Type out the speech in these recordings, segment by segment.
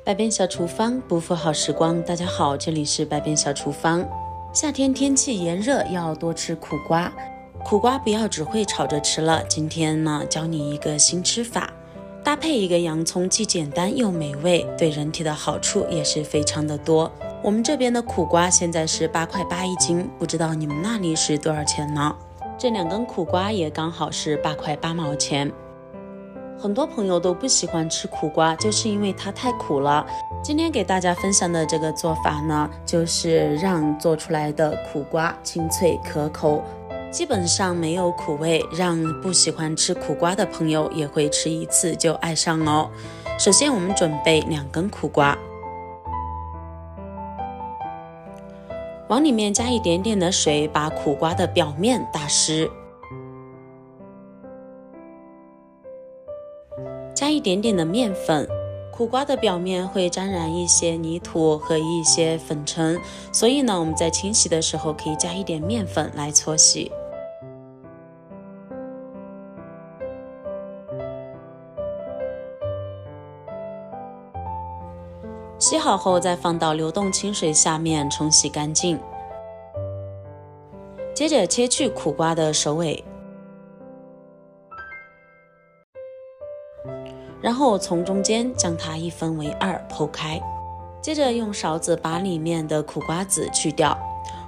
百变小厨房，不负好时光。大家好，这里是百变小厨房。夏天天气炎热，要多吃苦瓜。苦瓜不要只会炒着吃了，今天呢，教你一个新吃法，搭配一个洋葱，既简单又美味，对人体的好处也是非常的多。我们这边的苦瓜现在是8块8一斤，不知道你们那里是多少钱呢？这2根苦瓜也刚好是8块8毛钱。很多朋友都不喜欢吃苦瓜，就是因为它太苦了。今天给大家分享的这个做法呢，就是让做出来的苦瓜清脆可口，基本上没有苦味，让不喜欢吃苦瓜的朋友也会吃一次就爱上哦。首先我们准备2根苦瓜，往里面加一点点的水，把苦瓜的表面打湿，加一点点的面粉。苦瓜的表面会沾染一些泥土和一些粉尘，所以呢，我们在清洗的时候可以加一点面粉来搓洗。洗好后再放到流动清水下面冲洗干净。接着切去苦瓜的首尾，然后从中间将它1分为2剖开，接着用勺子把里面的苦瓜籽去掉。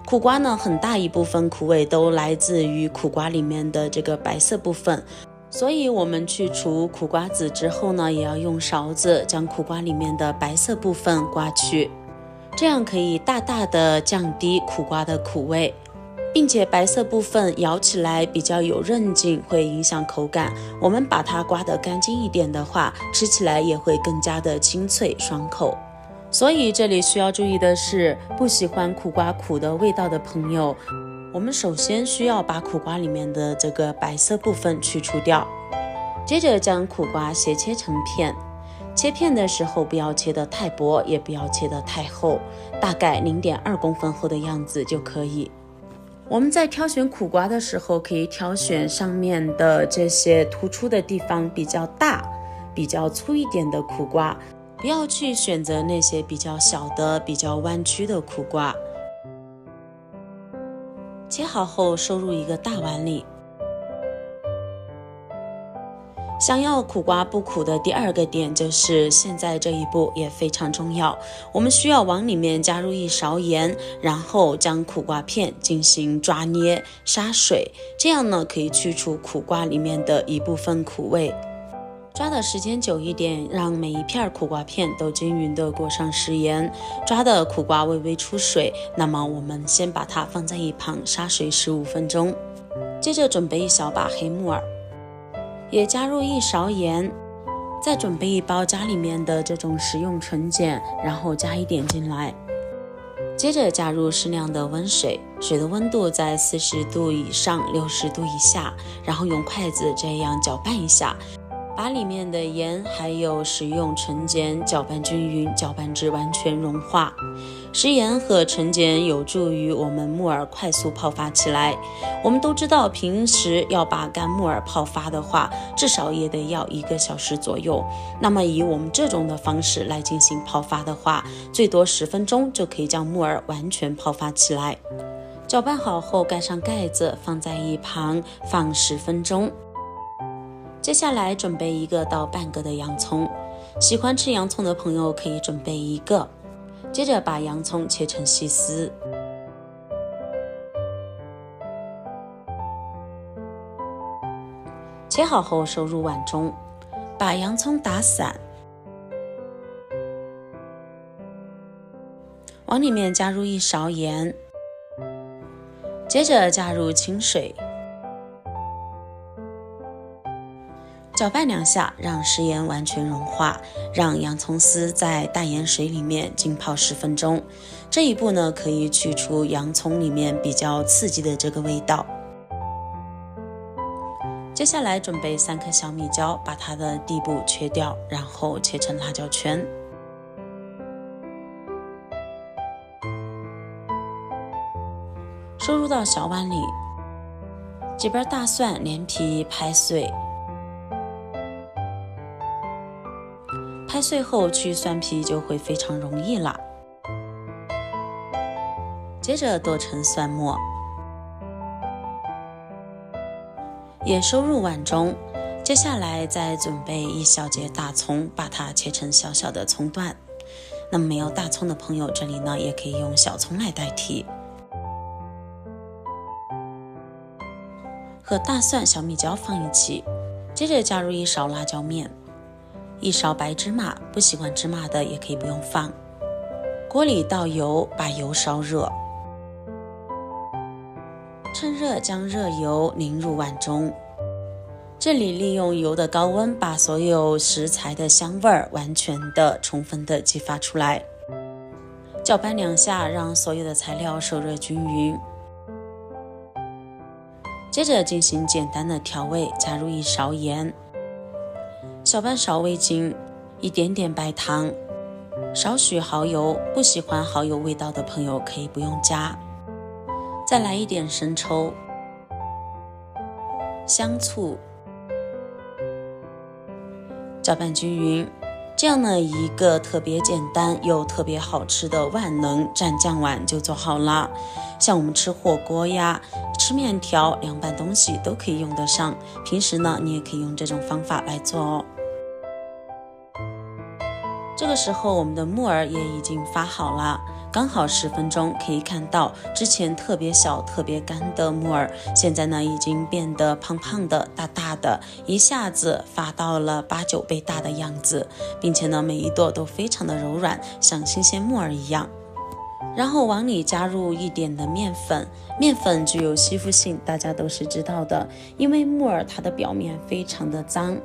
苦瓜呢，很大一部分苦味都来自于苦瓜里面的这个白色部分，所以我们去除苦瓜籽之后呢，也要用勺子将苦瓜里面的白色部分刮去，这样可以大大的降低苦瓜的苦味，并且白色部分咬起来比较有韧劲，会影响口感。我们把它刮得干净一点的话，吃起来也会更加的清脆爽口。所以这里需要注意的是，不喜欢苦瓜苦的味道的朋友，我们首先需要把苦瓜里面的这个白色部分去除掉，接着将苦瓜斜切成片。切片的时候不要切得太薄，也不要切得太厚，大概0.2公分厚的样子就可以。我们在挑选苦瓜的时候，可以挑选上面的这些突出的地方比较大、比较粗一点的苦瓜，不要去选择那些比较小的、比较弯曲的苦瓜。切好后收入一个大碗里。想要苦瓜不苦的第2个点就是现在这一步也非常重要，我们需要往里面加入1勺盐，然后将苦瓜片进行抓捏杀水，这样呢可以去除苦瓜里面的一部分苦味。抓的时间久一点，让每一片苦瓜片都均匀的裹上食盐，抓的苦瓜微微出水，那么我们先把它放在一旁杀水15分钟。接着准备1小把黑木耳，也加入1勺盐，再准备1包家里面的这种食用纯碱，然后加一点进来。接着加入适量的温水，水的温度在40度以上60度以下，然后用筷子这样搅拌一下，把里面的盐还有食用纯碱搅拌均匀，搅拌至完全融化。食盐和纯碱有助于我们木耳快速泡发起来。我们都知道，平时要把干木耳泡发的话，至少也得要1个小时左右。那么以我们这种的方式来进行泡发的话，最多10分钟就可以将木耳完全泡发起来。搅拌好后盖上盖子，放在一旁放10分钟。接下来准备1个到半个的洋葱，喜欢吃洋葱的朋友可以准备1个。接着把洋葱切成细丝，切好后收入碗中，把洋葱打散，往里面加入1勺盐，接着加入清水，搅拌2下，让食盐完全融化，让洋葱丝在大盐水里面浸泡10分钟。这一步呢，可以去除洋葱里面比较刺激的这个味道。接下来准备3颗小米椒，把它的底部切掉，然后切成辣椒圈。收入到小碗里，几瓣大蒜连皮拍碎，拍拍碎后去蒜皮就会非常容易了。接着剁成蒜末，也收入碗中。接下来再准备一小节大葱，把它切成小小的葱段。那么没有大葱的朋友，这里呢也可以用小葱来代替。和大蒜、小米椒放一起，接着加入1勺辣椒面，1勺白芝麻，不喜欢芝麻的也可以不用放。锅里倒油，把油烧热，趁热将热油淋入碗中。这里利用油的高温，把所有食材的香味完全的、充分的激发出来。搅拌2下，让所有的材料受热均匀。接着进行简单的调味，加入1勺盐，小半勺味精，一点点白糖，少许蚝油，不喜欢蚝油味道的朋友可以不用加。再来一点生抽、香醋，搅拌均匀。这样呢，一个特别简单又特别好吃的万能蘸酱碗就做好了。像我们吃火锅呀、吃面条、凉拌东西都可以用得上。平时呢，你也可以用这种方法来做哦。这个时候我们的木耳也已经发好了，刚好10分钟。可以看到之前特别小特别干的木耳，现在呢已经变得胖胖的、大大的，一下子发到了8、9倍大的样子，并且呢每一朵都非常的柔软，像新鲜木耳一样。然后往里加入一点的面粉，面粉具有吸附性，大家都是知道的，因为木耳它的表面非常的脏，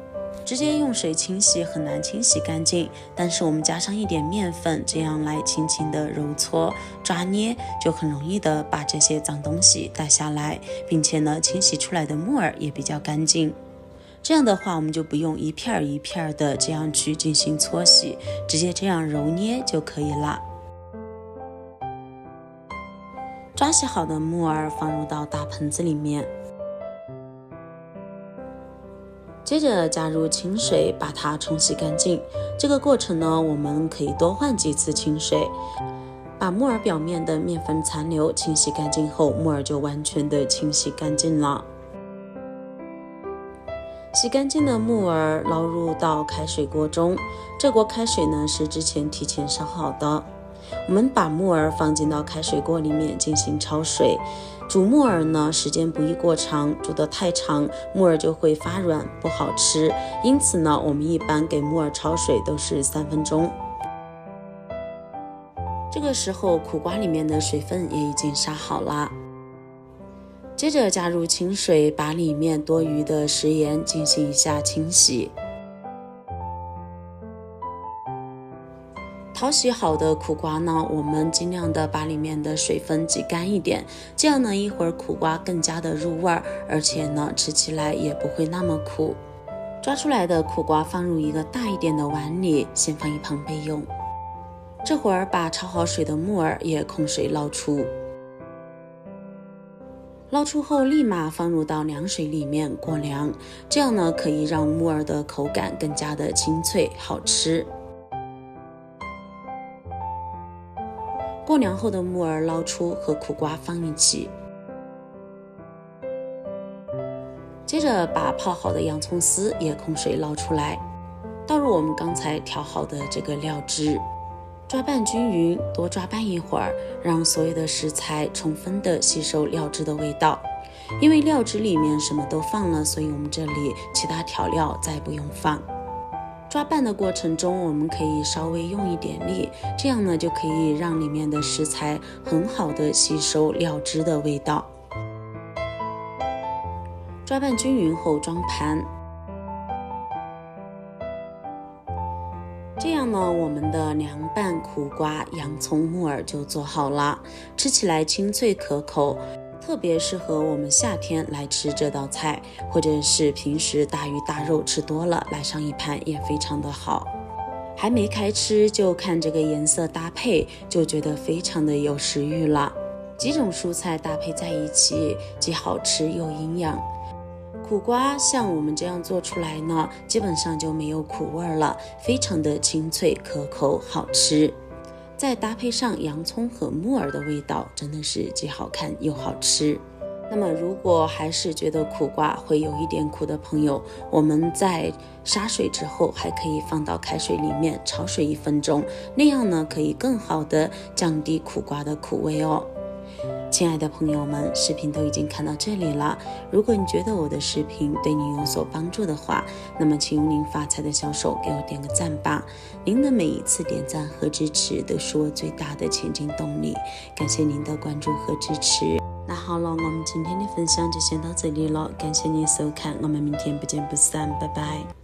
直接用水清洗很难清洗干净，但是我们加上一点面粉，这样来轻轻的揉搓抓捏，就很容易的把这些脏东西带下来，并且呢清洗出来的木耳也比较干净。这样的话我们就不用一片一片的这样去进行搓洗，直接这样揉捏就可以了。抓洗好的木耳放入到大盆子里面，接着加入清水，把它冲洗干净。这个过程呢，我们可以多换几次清水，把木耳表面的面粉残留清洗干净后，木耳就完全的清洗干净了。洗干净的木耳捞入到开水锅中，这锅开水呢是之前提前烧好的。我们把木耳放进到开水锅里面进行焯水。煮木耳呢，时间不宜过长，煮得太长，木耳就会发软，不好吃。因此呢，我们一般给木耳焯水都是3分钟。这个时候，苦瓜里面的水分也已经杀好了。接着加入清水，把里面多余的食盐进行一下清洗。淘洗好的苦瓜呢，我们尽量的把里面的水分挤干一点，这样呢一会儿苦瓜更加的入味儿，而且呢吃起来也不会那么苦。抓出来的苦瓜放入一个大一点的碗里，先放一旁备用。这会儿把焯好水的木耳也控水捞出，捞出后立马放入到凉水里面过凉，这样呢可以让木耳的口感更加的清脆好吃。过凉后的木耳捞出，和苦瓜放一起，接着把泡好的洋葱丝也控水捞出来，倒入我们刚才调好的这个料汁，抓拌均匀，多抓拌一会儿，让所有的食材充分的吸收料汁的味道。因为料汁里面什么都放了，所以我们这里其他调料再不用放。抓拌的过程中，我们可以稍微用一点力，这样呢就可以让里面的食材很好的吸收料汁的味道。抓拌均匀后装盘，这样呢我们的凉拌苦瓜、洋葱、木耳就做好了，吃起来清脆可口，特别适合我们夏天来吃这道菜，或者是平时大鱼大肉吃多了来上一盘也非常的好。还没开吃就看这个颜色搭配，就觉得非常的有食欲了。几种蔬菜搭配在一起，既好吃又营养。苦瓜像我们这样做出来呢，基本上就没有苦味了，非常的清脆可口好吃。再搭配上洋葱和木耳的味道，真的是既好看又好吃。那么如果还是觉得苦瓜会有一点苦的朋友，我们在杀水之后还可以放到开水里面焯水1分钟，那样呢可以更好的降低苦瓜的苦味哦。亲爱的朋友们，视频都已经看到这里了，如果你觉得我的视频对你有所帮助的话，那么请用您发财的小手给我点个赞吧。您的每一次点赞和支持都是我最大的前进动力，感谢您的关注和支持。那好了，我们今天的分享就先到这里了，感谢您收看，我们明天不见不散，拜拜。